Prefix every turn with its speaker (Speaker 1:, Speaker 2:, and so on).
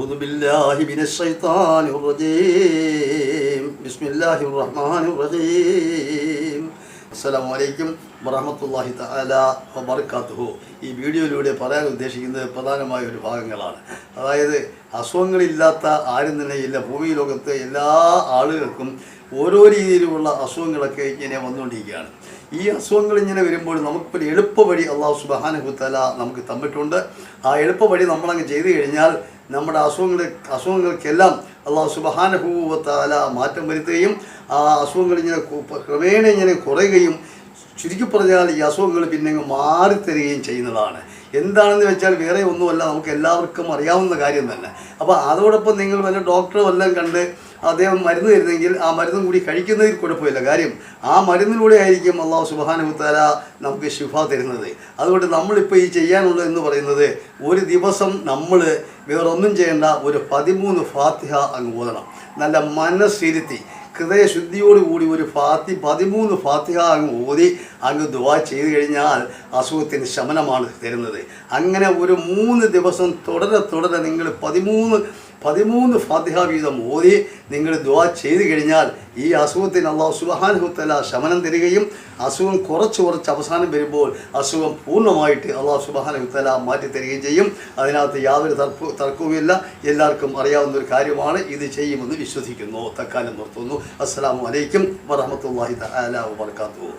Speaker 1: أعوذ بالله من الشيطان الرجيم بسم الله الرحمن الرحيم السلام عليكم വറഹ്മത്തുള്ളാഹി തആല വബറകാതുഹു. ഈ വീഡിയോയിലൂടെ പറയാൻ ഉദ്ദേശിക്കുന്നത് പ്രധാനമായ ഒരു ഭാഗങ്ങളാണ്. അതായത് അസുഖങ്ങളില്ലാത്ത ആരും തന്നെ ഇല്ല. ഭൂമി ലോകത്തെ എല്ലാ ആളുകൾക്കും ഓരോ രീതിയിലുള്ള അസുഖങ്ങളൊക്കെ ഇങ്ങനെ വന്നുകൊണ്ടിരിക്കുകയാണ്. ഈ അസുഖങ്ങൾ ഇങ്ങനെ വരുമ്പോൾ നമുക്കൊരു എളുപ്പവഴി അല്ലാഹു സുബ്ഹാനഹു വ തആല നമുക്ക് തന്നിട്ടുണ്ട്. ആ എളുപ്പവഴി നമ്മളങ്ങ് ചെയ്തു കഴിഞ്ഞാൽ നമ്മുടെ അസുഖങ്ങൾക്കെല്ലാം അല്ലാഹു സുബ്ഹാനഹു വ തആല മാറ്റം വരുത്തുകയും ആ അസുഖങ്ങൾ ഇങ്ങനെ ക്രമേണ ഇങ്ങനെ കുറയുകയും ചുരുക്കി പറഞ്ഞാൽ ഈ അസുഖങ്ങൾ പിന്നെ മാറിത്തരികയും ചെയ്യുന്നതാണ്. എന്താണെന്ന് വെച്ചാൽ വേറെ ഒന്നുമല്ല, നമുക്ക് എല്ലാവർക്കും അറിയാവുന്ന കാര്യം തന്നെ. അപ്പോൾ അതോടൊപ്പം നിങ്ങൾ വല്ല ഡോക്ടറും എല്ലാം കണ്ട് അദ്ദേഹം മരുന്ന് തരുന്നെങ്കിൽ ആ മരുന്നും കൂടി കഴിക്കുന്നതിൽ കുഴപ്പമില്ല. കാര്യം ആ മരുന്നിലൂടെ ആയിരിക്കും അല്ലാഹു സുബ്ഹാനഹു വ തആല നമുക്ക് ശിഫ തരുന്നത്. അതുകൊണ്ട് നമ്മളിപ്പോൾ ഈ ചെയ്യാനുള്ളത് എന്ന് പറയുന്നത്, ഒരു ദിവസം നമ്മൾ വേറൊന്നും ചെയ്യേണ്ട, ഒരു 13 ഫാത്തിഹ അങ്ങ് ഓതണം. നല്ല മനസ്സിരുത്തി ഹൃദയശുദ്ധിയോടുകൂടി ഒരു 13 ഫാത്തിഹ അങ്ങ് ഓതി അങ്ങ് ദുആ ചെയ്ത് കഴിഞ്ഞാൽ അസുഖത്തിന് ശമനമാണ് തരുന്നത്. അങ്ങനെ ഒരു 3 ദിവസം തുടരെ നിങ്ങൾ 13 ഫാത്തിഹ വീതം ഓതി നിങ്ങൾ ദുആ ചെയ്ത് കഴിഞ്ഞാൽ ഈ അസുഖത്തിന് അല്ലാഹു സുബ്ഹാനഹു വ തആല ശമനം തരികയും അസുഖം കുറച്ച് അവസാനം വരുമ്പോൾ അസുഖം പൂർണ്ണമായിട്ട് അല്ലാഹു സുബ്ഹാനഹു വ തആല മാറ്റിത്തരികയും ചെയ്യും. അതിനകത്ത് യാതൊരു തർക്കവുമില്ല. എല്ലാവർക്കും അറിയാവുന്ന ഒരു കാര്യമാണ്. ഇത് ചെയ്യുമെന്ന് വിശ്വസിക്കുന്നു. തൽക്കാലം നിർത്തുന്നു. അസ്സലാമു അലൈക്കും വറഹ്മത്തുള്ളാഹി തആല വബറകാതുഹു.